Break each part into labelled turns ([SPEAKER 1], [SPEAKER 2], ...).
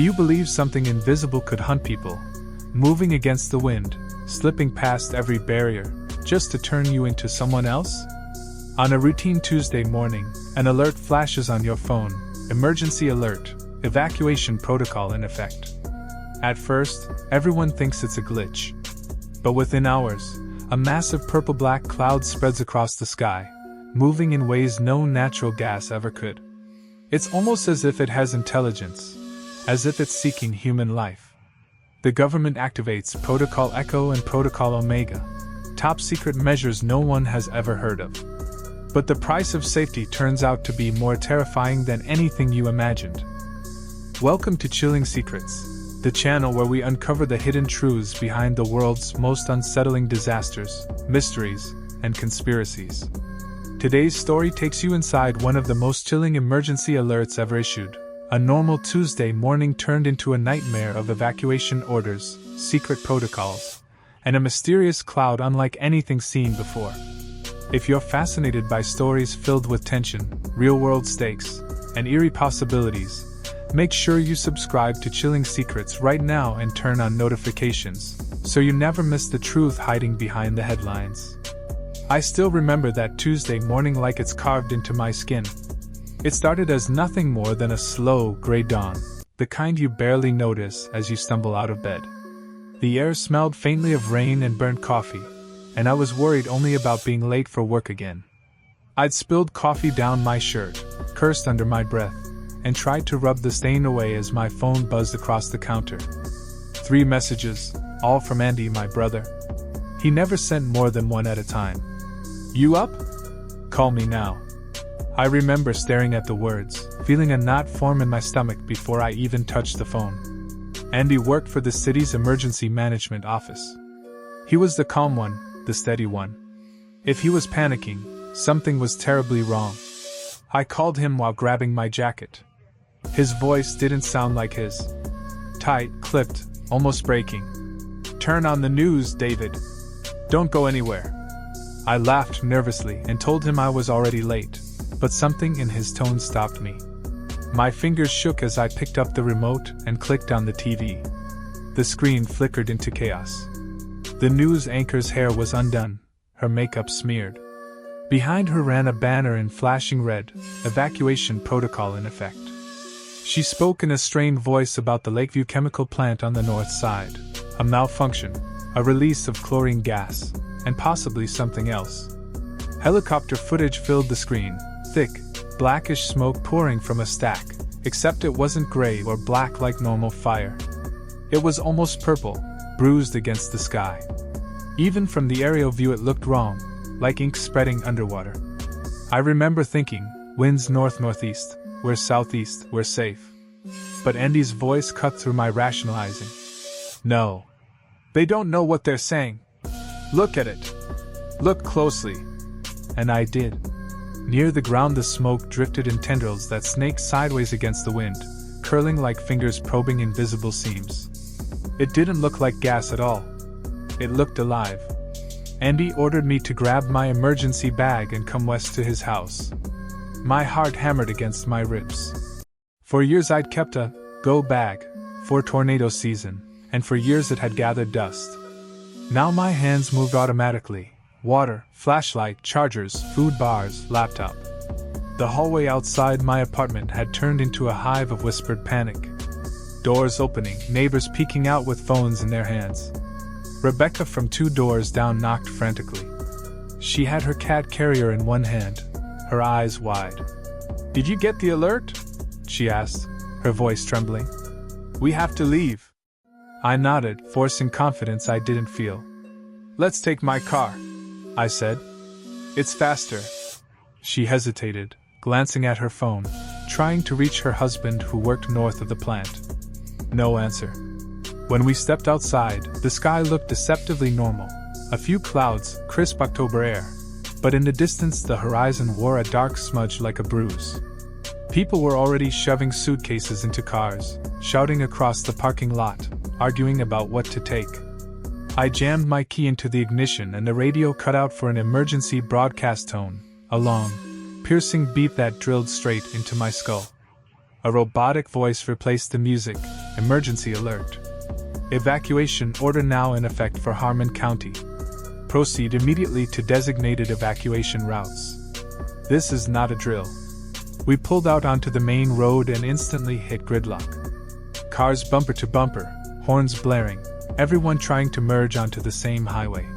[SPEAKER 1] Do you believe something invisible could hunt people, moving against the wind, slipping past every barrier, just to turn you into someone else? On a routine Tuesday morning, an alert flashes on your phone. Emergency alert, evacuation protocol in effect. At first, everyone thinks it's a glitch. But within hours, a massive purple-black cloud spreads across the sky, moving in ways no natural gas ever could. It's almost as if it has intelligence, as if it's seeking human life. The government activates Protocol Echo and Protocol Omega, top secret measures no one has ever heard of. But the price of safety turns out to be more terrifying than anything you imagined. Welcome to Chilling Secrets, the channel where we uncover the hidden truths behind the world's most unsettling disasters, mysteries, and conspiracies. Today's story takes you inside one of the most chilling emergency alerts ever issued. A normal Tuesday morning turned into a nightmare of evacuation orders, secret protocols, and a mysterious cloud unlike anything seen before. If you're fascinated by stories filled with tension, real-world stakes, and eerie possibilities, make sure you subscribe to Chilling Secrets right now and turn on notifications, so you never miss the truth hiding behind the headlines. I still remember that Tuesday morning like it's carved into my skin. It started as nothing more than a slow, gray dawn, the kind you barely notice as you stumble out of bed. The air smelled faintly of rain and burnt coffee, and I was worried only about being late for work again. I'd spilled coffee down my shirt, cursed under my breath, and tried to rub the stain away as my phone buzzed across the counter. 3 messages, all from Andy, my brother. He never sent more than one at a time. "You up? Call me now." I remember staring at the words, feeling a knot form in my stomach before I even touched the phone. Andy worked for the city's emergency management office. He was the calm one, the steady one. If he was panicking, something was terribly wrong. I called him while grabbing my jacket. His voice didn't sound like his. Tight, clipped, almost breaking. "Turn on the news, David. Don't go anywhere." I laughed nervously and told him I was already late, but something in his tone stopped me. My fingers shook as I picked up the remote and clicked on the TV. The screen flickered into chaos. The news anchor's hair was undone, her makeup smeared. Behind her ran a banner in flashing red, evacuation protocol in effect. She spoke in a strained voice about the Lakeview chemical plant on the north side, a malfunction, a release of chlorine gas, and possibly something else. Helicopter footage filled the screen, thick, blackish smoke pouring from a stack, except it wasn't gray or black like normal fire. It was almost purple, bruised against the sky. Even from the aerial view it looked wrong, like ink spreading underwater. I remember thinking, winds north-northeast, we're southeast, we're safe. But Andy's voice cut through my rationalizing. "No. They don't know what they're saying. Look at it. Look closely." And I did. Near the ground the smoke drifted in tendrils that snaked sideways against the wind, curling like fingers probing invisible seams. It didn't look like gas at all. It looked alive. Andy ordered me to grab my emergency bag and come west to his house. My heart hammered against my ribs. For years I'd kept a go bag for tornado season, and for years it had gathered dust. Now my hands moved automatically. Water, flashlight, chargers, food bars, laptop. The hallway outside my apartment had turned into a hive of whispered panic. Doors opening, neighbors peeking out with phones in their hands. Rebecca from 2 doors down knocked frantically. She had her cat carrier in one hand, her eyes wide. "Did you get the alert?" she asked, her voice trembling. "We have to leave." I nodded, forcing confidence I didn't feel. "Let's take my car," I said. "It's faster." She hesitated, glancing at her phone, trying to reach her husband who worked north of the plant. No answer. When we stepped outside, the sky looked deceptively normal. A few clouds, crisp October air. But in the distance the horizon wore a dark smudge like a bruise. People were already shoving suitcases into cars, shouting across the parking lot, arguing about what to take. I jammed my key into the ignition and the radio cut out for an emergency broadcast tone, a long, piercing beat that drilled straight into my skull. A robotic voice replaced the music. Emergency alert. Evacuation order now in effect for Harmon County. Proceed immediately to designated evacuation routes. This is not a drill. We pulled out onto the main road and instantly hit gridlock. Cars bumper to bumper, horns blaring, everyone trying to merge onto the same highway.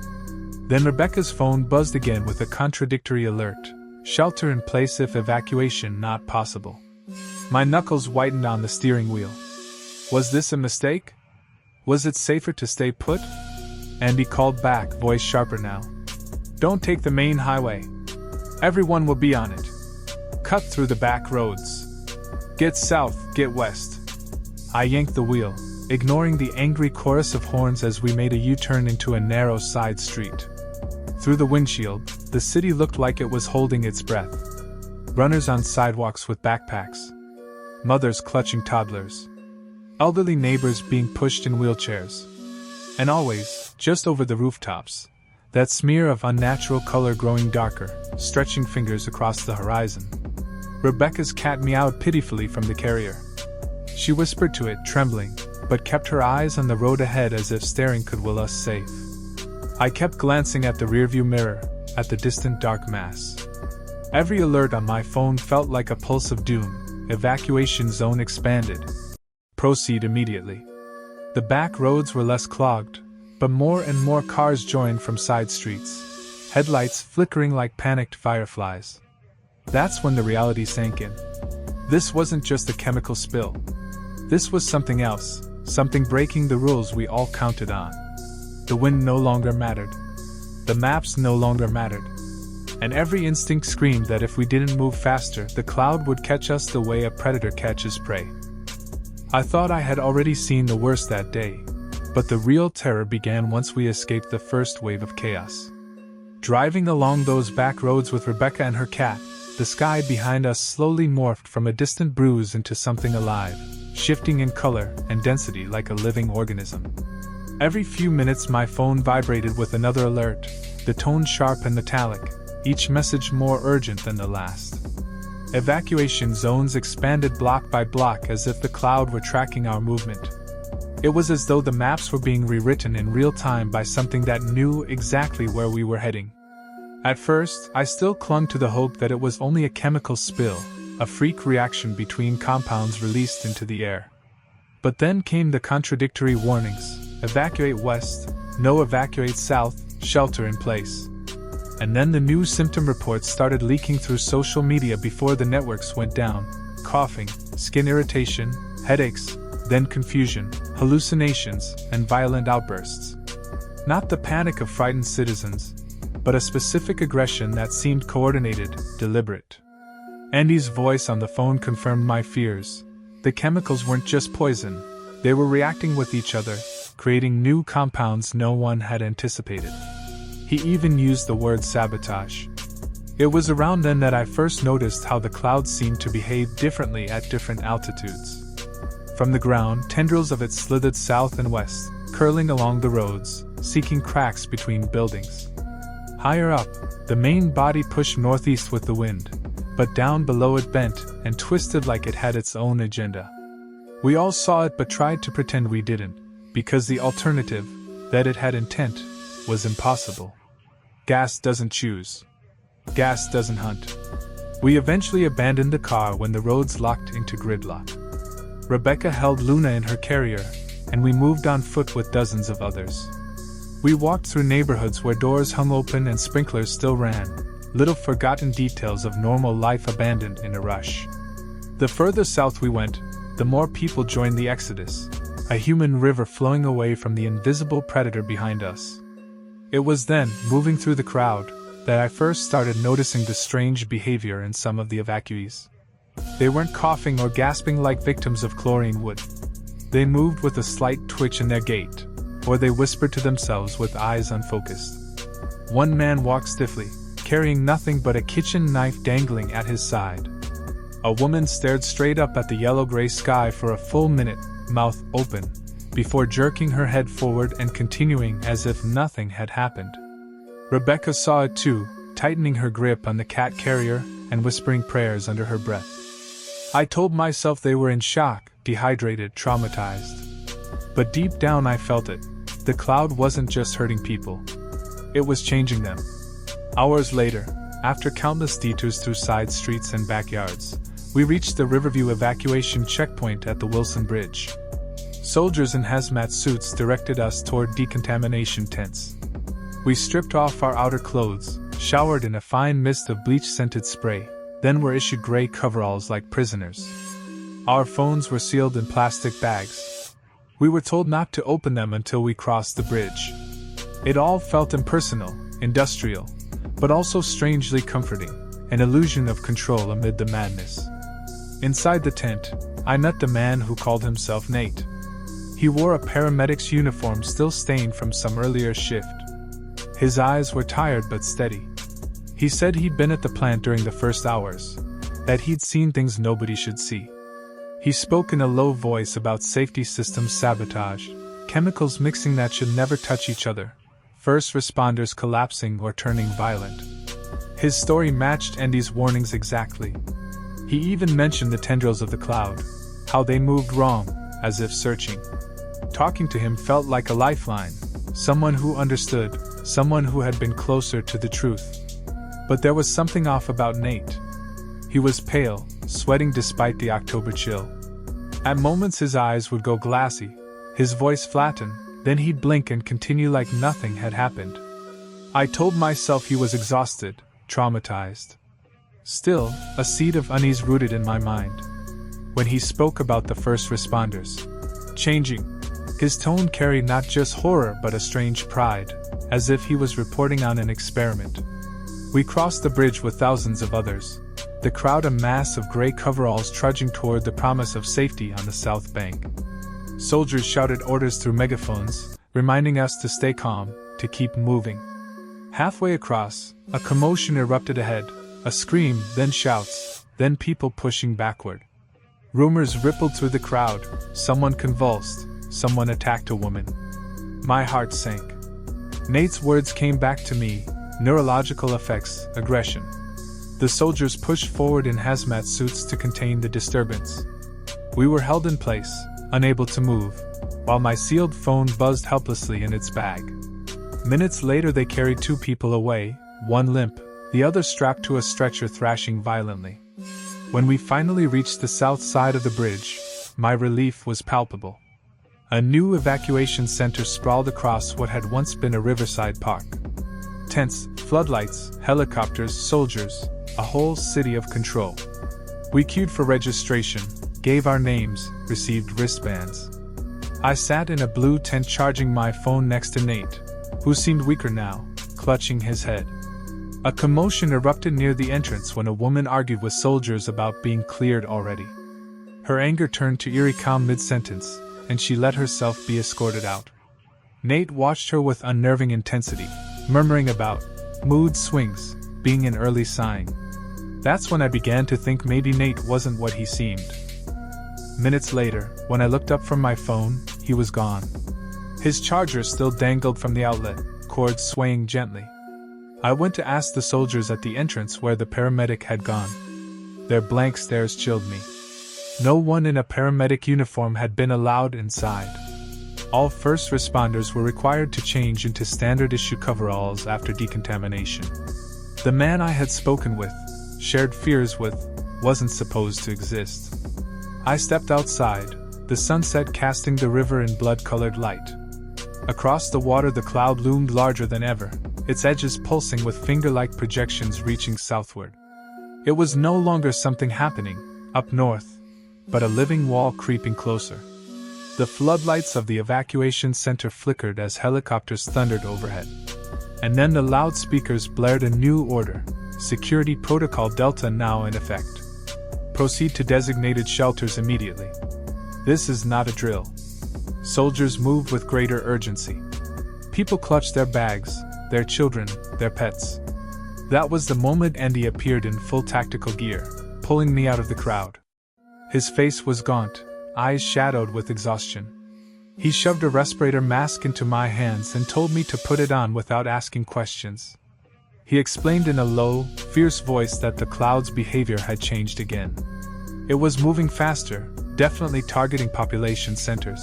[SPEAKER 1] Then Rebecca's phone buzzed again with a contradictory alert. Shelter in place if evacuation not possible. My knuckles whitened on the steering wheel. Was this a mistake? Was it safer to stay put? Andy called back, voice sharper now. Don't take the main highway. Everyone will be on it. Cut through the back roads. Get south, get west. I yanked the wheel, ignoring the angry chorus of horns as we made a U-turn into a narrow side street. Through the windshield, the city looked like it was holding its breath. Runners on sidewalks with backpacks. Mothers clutching toddlers. Elderly neighbors being pushed in wheelchairs. And always, just over the rooftops, that smear of unnatural color growing darker, stretching fingers across the horizon. Rebecca's cat meowed pitifully from the carrier. She whispered to it, trembling, but kept her eyes on the road ahead as if staring could will us safe. I kept glancing at the rearview mirror, at the distant dark mass. Every alert on my phone felt like a pulse of doom. Evacuation zone expanded. Proceed immediately. The back roads were less clogged, but more and more cars joined from side streets, headlights flickering like panicked fireflies. That's when the reality sank in. This wasn't just a chemical spill. This was something else, something breaking the rules we all counted on. The wind no longer mattered. The maps no longer mattered. And every instinct screamed that if we didn't move faster, the cloud would catch us the way a predator catches prey. I thought I had already seen the worst that day, but the real terror began once we escaped the first wave of chaos. Driving along those back roads with Rebecca and her cat, the sky behind us slowly morphed from a distant bruise into something alive, shifting in color and density like a living organism. Every few minutes my phone vibrated with another alert, the tone sharp and metallic, each message more urgent than the last. Evacuation zones expanded block by block as if the cloud were tracking our movement. It was as though the maps were being rewritten in real time by something that knew exactly where we were heading. At first, I still clung to the hope that it was only a chemical spill, a freak reaction between compounds released into the air. But then came the contradictory warnings: evacuate west, no evacuate south, shelter in place. And then the new symptom reports started leaking through social media before the networks went down: coughing, skin irritation, headaches, then confusion, hallucinations, and violent outbursts. Not the panic of frightened citizens, but a specific aggression that seemed coordinated, deliberate. Andy's voice on the phone confirmed my fears. The chemicals weren't just poison, they were reacting with each other, creating new compounds no one had anticipated. He even used the word sabotage. It was around then that I first noticed how the clouds seemed to behave differently at different altitudes. From the ground, tendrils of it slithered south and west, curling along the roads, seeking cracks between buildings. Higher up, the main body pushed northeast with the wind, but down below it bent and twisted like it had its own agenda. We all saw it but tried to pretend we didn't, because the alternative, that it had intent, was impossible. Gas doesn't choose. Gas doesn't hunt. We eventually abandoned the car when the roads locked into gridlock. Rebecca held Luna in her carrier, and we moved on foot with dozens of others. We walked through neighborhoods where doors hung open and sprinklers still ran, little forgotten details of normal life abandoned in a rush. The further south we went, the more people joined the exodus, a human river flowing away from the invisible predator behind us. It was then, moving through the crowd, that I first started noticing the strange behavior in some of the evacuees. They weren't coughing or gasping like victims of chlorine would. They moved with a slight twitch in their gait, or they whispered to themselves with eyes unfocused. One man walked stiffly, carrying nothing but a kitchen knife dangling at his side. A woman stared straight up at the yellow-gray sky for a full minute, mouth open, before jerking her head forward and continuing as if nothing had happened. Rebecca saw it too, tightening her grip on the cat carrier and whispering prayers under her breath. I told myself they were in shock, dehydrated, traumatized. But deep down I felt it. The cloud wasn't just hurting people. It was changing them. Hours later, after countless detours through side streets and backyards, we reached the Riverview evacuation checkpoint at the Wilson Bridge. Soldiers in hazmat suits directed us toward decontamination tents. We stripped off our outer clothes, showered in a fine mist of bleach-scented spray, then were issued gray coveralls like prisoners. Our phones were sealed in plastic bags. We were told not to open them until we crossed the bridge. It all felt impersonal, industrial, but also strangely comforting, an illusion of control amid the madness. Inside the tent, I met the man who called himself Nate. He wore a paramedic's uniform still stained from some earlier shift. His eyes were tired but steady. He said he'd been at the plant during the first hours, that he'd seen things nobody should see. He spoke in a low voice about safety systems sabotage, chemicals mixing that should never touch each other, first responders collapsing or turning violent. His story matched Andy's warnings exactly. He even mentioned the tendrils of the cloud, how they moved wrong, as if searching. Talking to him felt like a lifeline, someone who understood, someone who had been closer to the truth. But there was something off about Nate. He was pale, sweating despite the October chill. At moments his eyes would go glassy, his voice flatten, then he'd blink and continue like nothing had happened. I told myself he was exhausted, traumatized. Still, a seed of unease rooted in my mind. When he spoke about the first responders, changing, his tone carried not just horror but a strange pride, as if he was reporting on an experiment. We crossed the bridge with thousands of others, the crowd a mass of gray coveralls trudging toward the promise of safety on the south bank. Soldiers shouted orders through megaphones, reminding us to stay calm, to keep moving. Halfway across, a commotion erupted ahead, a scream, then shouts, then people pushing backward. Rumors rippled through the crowd, someone convulsed, someone attacked a woman. My heart sank. Nate's words came back to me, neurological effects, aggression. The soldiers pushed forward in hazmat suits to contain the disturbance. We were held in place, unable to move, while my sealed phone buzzed helplessly in its bag. Minutes later they carried 2 people away, one limp, the other strapped to a stretcher thrashing violently. When we finally reached the south side of the bridge, my relief was palpable. A new evacuation center sprawled across what had once been a riverside park. Tents, floodlights, helicopters, soldiers, a whole city of control. We queued for registration, gave our names, received wristbands. I sat in a blue tent charging my phone next to Nate, who seemed weaker now, clutching his head. A commotion erupted near the entrance when a woman argued with soldiers about being cleared already. Her anger turned to eerie calm mid-sentence, and she let herself be escorted out. Nate watched her with unnerving intensity, murmuring about mood swings being an early sign. That's when I began to think maybe Nate wasn't what he seemed. Minutes later, when I looked up from my phone, he was gone. His charger still dangled from the outlet, cords swaying gently. I went to ask the soldiers at the entrance where the paramedic had gone. Their blank stares chilled me. No one in a paramedic uniform had been allowed inside. All first responders were required to change into standard-issue coveralls after decontamination. The man I had spoken with, shared fears with, wasn't supposed to exist. I stepped outside, the sunset casting the river in blood-colored light. Across the water the cloud loomed larger than ever, its edges pulsing with finger-like projections reaching southward. It was no longer something happening, up north, but a living wall creeping closer. The floodlights of the evacuation center flickered as helicopters thundered overhead. And then the loudspeakers blared a new order, Security Protocol Delta now in effect. Proceed to designated shelters immediately. This is not a drill. Soldiers moved with greater urgency. People clutched their bags, their children, their pets. That was the moment Andy appeared in full tactical gear, pulling me out of the crowd. His face was gaunt, eyes shadowed with exhaustion. He shoved a respirator mask into my hands and told me to put it on without asking questions. He explained in a low, fierce voice that the cloud's behavior had changed again. It was moving faster, definitely targeting population centers.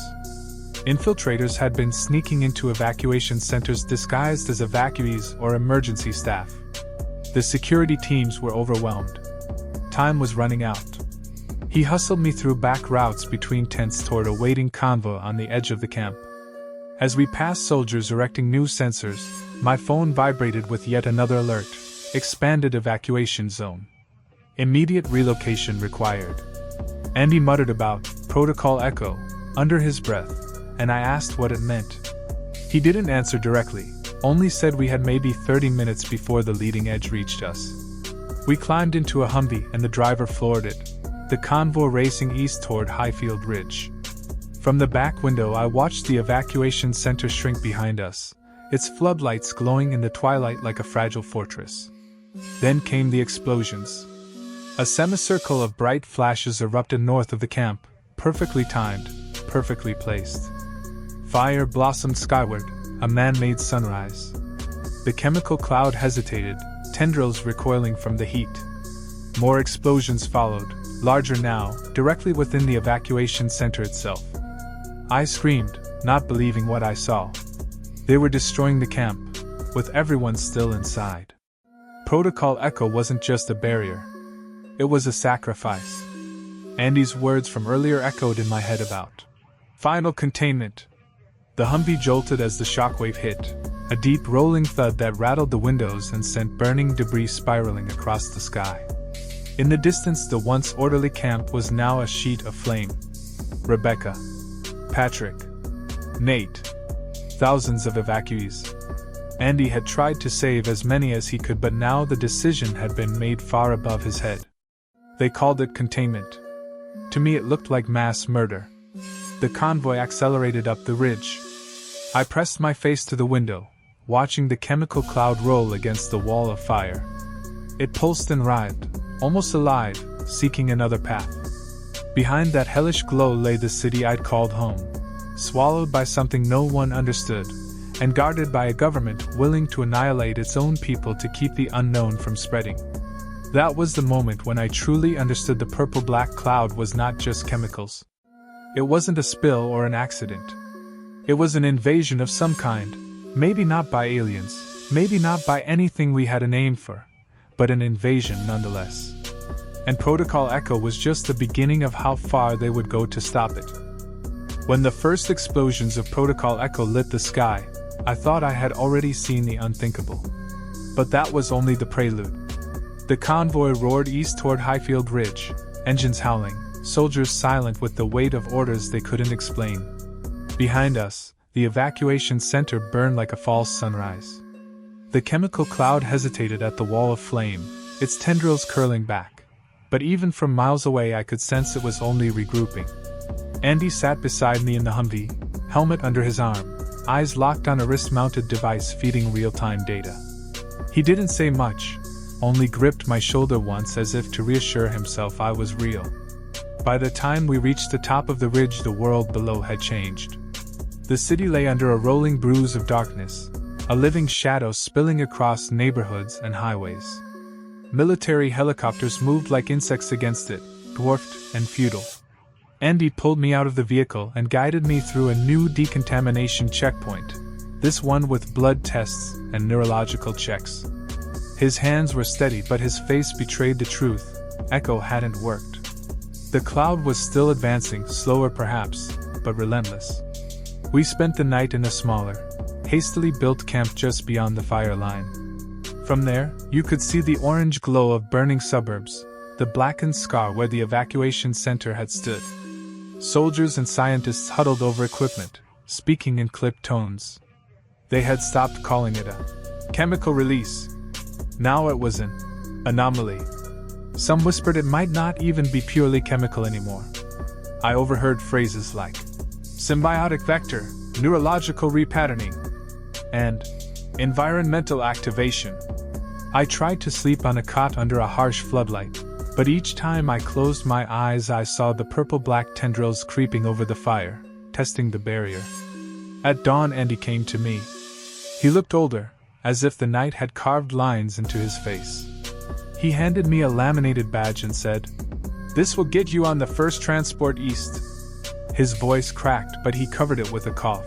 [SPEAKER 1] Infiltrators had been sneaking into evacuation centers disguised as evacuees or emergency staff. The security teams were overwhelmed. Time was running out. He hustled me through back routes between tents toward a waiting convoy on the edge of the camp. As we passed soldiers erecting new sensors, my phone vibrated with yet another alert: expanded evacuation zone. Immediate relocation required. Andy muttered about Protocol Echo under his breath, and I asked what it meant. He didn't answer directly, only said we had maybe 30 minutes before the leading edge reached us. We climbed into a Humvee and the driver floored it, the convoy racing east toward Highfield Ridge. From the back window I watched the evacuation center shrink behind us, its floodlights glowing in the twilight like a fragile fortress. Then came the explosions. A semicircle of bright flashes erupted north of the camp, perfectly timed, perfectly placed. Fire blossomed skyward, a man-made sunrise. The chemical cloud hesitated, tendrils recoiling from the heat. More explosions followed, larger now, directly within the evacuation center itself. I screamed, not believing what I saw. They were destroying the camp, with everyone still inside. Protocol Echo wasn't just a barrier. It was a sacrifice. Andy's words from earlier echoed in my head about final containment. The Humvee jolted as the shockwave hit, a deep rolling thud that rattled the windows and sent burning debris spiraling across the sky. In the distance, the once orderly camp was now a sheet of flame. Rebecca, Patrick, Nate, thousands of evacuees. Andy had tried to save as many as he could, but now the decision had been made far above his head. They called it containment. To me it looked like mass murder. The convoy accelerated up the ridge. I pressed my face to the window, watching the chemical cloud roll against the wall of fire. It pulsed and writhed, almost alive, seeking another path. Behind that hellish glow lay the city I'd called home, swallowed by something no one understood, and guarded by a government willing to annihilate its own people to keep the unknown from spreading. That was the moment when I truly understood the purple-black cloud was not just chemicals. It wasn't a spill or an accident. It was an invasion of some kind, maybe not by aliens, maybe not by anything we had a name for, but an invasion nonetheless. And Protocol Echo was just the beginning of how far they would go to stop it. When the first explosions of Protocol Echo lit the sky, I thought I had already seen the unthinkable. But that was only the prelude. The convoy roared east toward Highfield Ridge, engines howling, soldiers silent with the weight of orders they couldn't explain. Behind us, the evacuation center burned like a false sunrise. The chemical cloud hesitated at the wall of flame, its tendrils curling back. But even from miles away I could sense it was only regrouping. Andy sat beside me in the Humvee, helmet under his arm, eyes locked on a wrist-mounted device feeding real-time data. He didn't say much, only gripped my shoulder once as if to reassure himself I was real. By the time we reached the top of the ridge, the world below had changed. The city lay under a rolling bruise of darkness, a living shadow spilling across neighborhoods and highways. Military helicopters moved like insects against it, dwarfed and futile. Andy pulled me out of the vehicle and guided me through a new decontamination checkpoint, this one with blood tests and neurological checks. His hands were steady, but his face betrayed the truth. Echo hadn't worked. The cloud was still advancing, slower perhaps, but relentless. We spent the night in a smaller, hastily built camp just beyond the fire line. From there, you could see the orange glow of burning suburbs, the blackened scar where the evacuation center had stood. Soldiers and scientists huddled over equipment, speaking in clipped tones. They had stopped calling it a chemical release. Now it was an anomaly. Some whispered it might not even be purely chemical anymore. I overheard phrases like symbiotic vector, neurological repatterning, and environmental activation. I tried to sleep on a cot under a harsh floodlight, but each time I closed my eyes I saw the purple-black tendrils creeping over the fire, testing the barrier. At dawn Andy came to me. He looked older, as if the night had carved lines into his face. He handed me a laminated badge and said, This will get you on the first transport east. His voice cracked, but he covered it with a cough.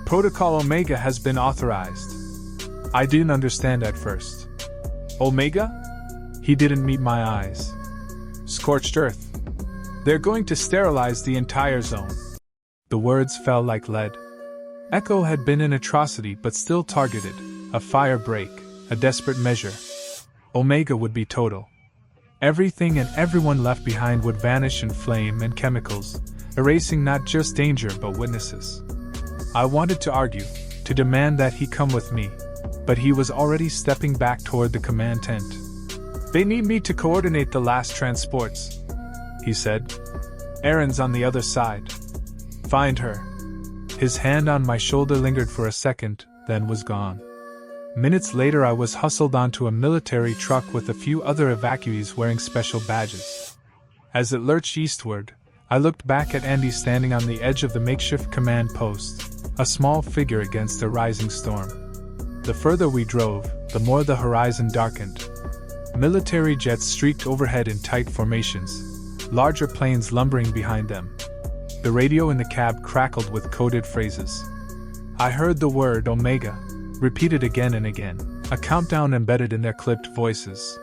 [SPEAKER 1] Protocol Omega has been authorized. I didn't understand at first. Omega? He didn't meet my eyes. Scorched earth. They're going to sterilize the entire zone. The words fell like lead. Echo had been an atrocity but still targeted, a fire break, a desperate measure. Omega would be total. Everything and everyone left behind would vanish in flame and chemicals, erasing not just danger but witnesses. I wanted to argue, to demand that he come with me, but he was already stepping back toward the command tent. They need me to coordinate the last transports, he said. Erin's on the other side. Find her. His hand on my shoulder lingered for a second, then was gone. Minutes later I was hustled onto a military truck with a few other evacuees wearing special badges. As it lurched eastward, I looked back at Andy standing on the edge of the makeshift command post, a small figure against a rising storm. The further we drove, the more the horizon darkened. Military jets streaked overhead in tight formations, larger planes lumbering behind them. The radio in the cab crackled with coded phrases. I heard the word Omega, repeated again and again, a countdown embedded in their clipped voices.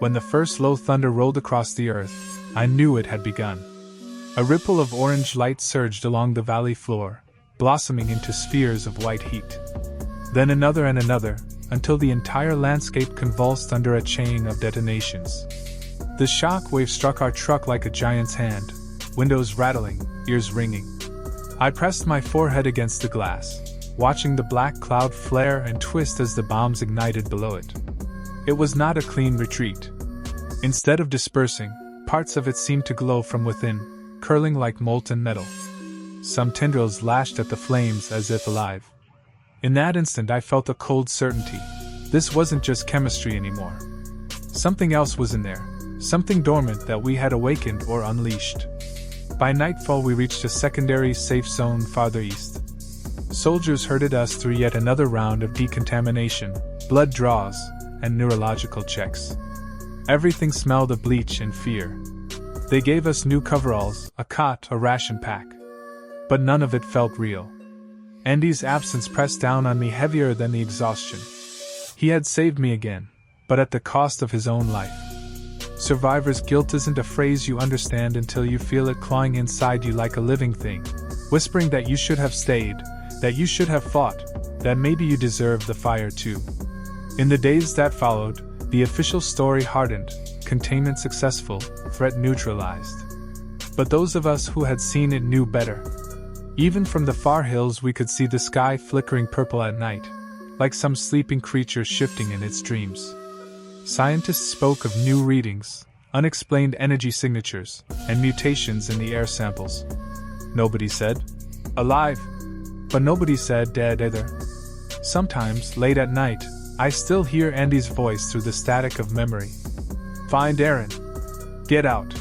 [SPEAKER 1] When the first low thunder rolled across the earth, I knew it had begun. A ripple of orange light surged along the valley floor, blossoming into spheres of white heat. Then another and another, until the entire landscape convulsed under a chain of detonations. The shock wave struck our truck like a giant's hand, windows rattling, ears ringing. I pressed my forehead against the glass, watching the black cloud flare and twist as the bombs ignited below it. It was not a clean retreat. Instead of dispersing, parts of it seemed to glow from within, curling like molten metal. Some tendrils lashed at the flames as if alive. In that instant I felt a cold certainty. This wasn't just chemistry anymore. Something else was in there, something dormant that we had awakened or unleashed. By nightfall we reached a secondary safe zone farther east. Soldiers herded us through yet another round of decontamination, blood draws, and neurological checks. Everything smelled of bleach and fear. They gave us new coveralls, a cot, a ration pack. But none of it felt real. Andy's absence pressed down on me heavier than the exhaustion. He had saved me again, but at the cost of his own life. Survivor's guilt isn't a phrase you understand until you feel it clawing inside you like a living thing, whispering that you should have stayed, that you should have fought, that maybe you deserved the fire too. In the days that followed, the official story hardened, containment successful, threat neutralized. But those of us who had seen it knew better. Even from the far hills we could see the sky flickering purple at night, like some sleeping creature shifting in its dreams. Scientists spoke of new readings, unexplained energy signatures, and mutations in the air samples. Nobody said alive, but nobody said dead either. Sometimes, late at night, I still hear Andy's voice through the static of memory. Find Erin. Get out.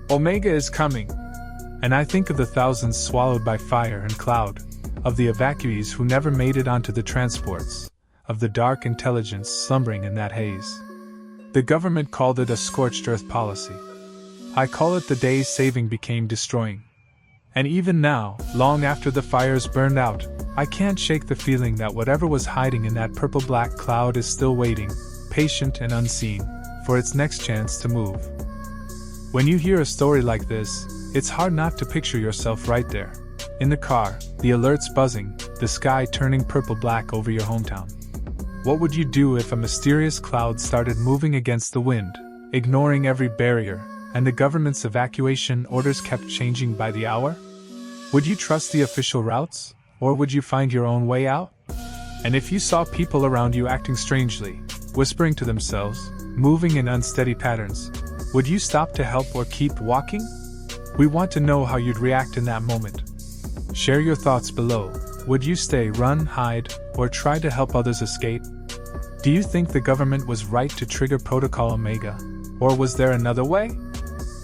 [SPEAKER 1] Omega is coming. And I think of the thousands swallowed by fire and cloud, of the evacuees who never made it onto the transports, of the dark intelligence slumbering in that haze. The government called it a scorched earth policy. I call it the day saving became destroying. And even now, long after the fires burned out, I can't shake the feeling that whatever was hiding in that purple-black cloud is still waiting, patient and unseen, for its next chance to move. When you hear a story like this, it's hard not to picture yourself right there. In the car, the alerts buzzing, the sky turning purple-black over your hometown. What would you do if a mysterious cloud started moving against the wind, ignoring every barrier, and the government's evacuation orders kept changing by the hour? Would you trust the official routes, or would you find your own way out? And if you saw people around you acting strangely, whispering to themselves, moving in unsteady patterns, would you stop to help or keep walking? We want to know how you'd react in that moment. Share your thoughts below. Would you stay, run, hide, or try to help others escape? Do you think the government was right to trigger Protocol Omega, or was there another way?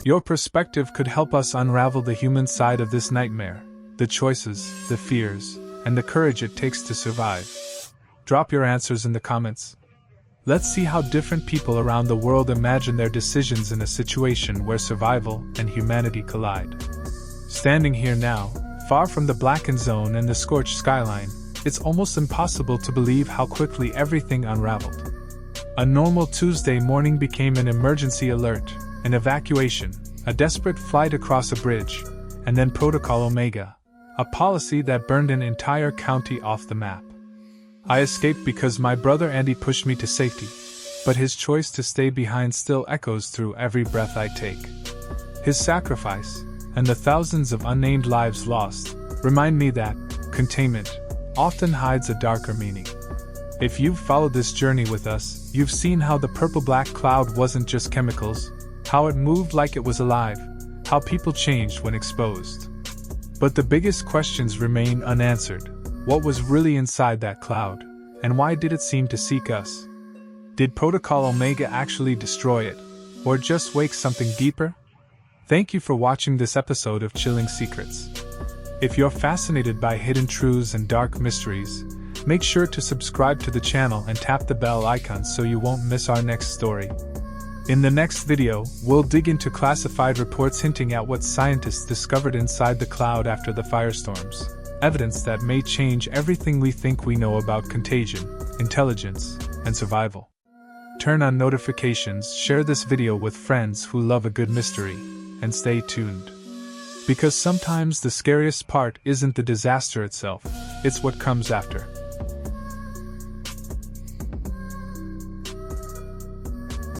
[SPEAKER 1] Your perspective could help us unravel the human side of this nightmare, the choices, the fears, and the courage it takes to survive. Drop your answers in the comments. Let's see how different people around the world imagine their decisions in a situation where survival and humanity collide. Standing here now, far from the blackened zone and the scorched skyline, it's almost impossible to believe how quickly everything unraveled. A normal Tuesday morning became an emergency alert, an evacuation, a desperate flight across a bridge, and then Protocol Omega, a policy that burned an entire county off the map. I escaped because my brother Andy pushed me to safety, but his choice to stay behind still echoes through every breath I take. His sacrifice, and the thousands of unnamed lives lost, remind me that containment often hides a darker meaning. If you've followed this journey with us, you've seen how the purple-black cloud wasn't just chemicals, how it moved like it was alive, how people changed when exposed. But the biggest questions remain unanswered. What was really inside that cloud, and why did it seem to seek us? Did Protocol Omega actually destroy it, or just wake something deeper? Thank you for watching this episode of Chilling Secrets. If you're fascinated by hidden truths and dark mysteries, make sure to subscribe to the channel and tap the bell icon so you won't miss our next story. In the next video, we'll dig into classified reports hinting at what scientists discovered inside the cloud after the firestorms. Evidence that may change everything we think we know about contagion, intelligence, and survival. Turn on notifications, share this video with friends who love a good mystery, and stay tuned. Because sometimes the scariest part isn't the disaster itself, it's what comes after.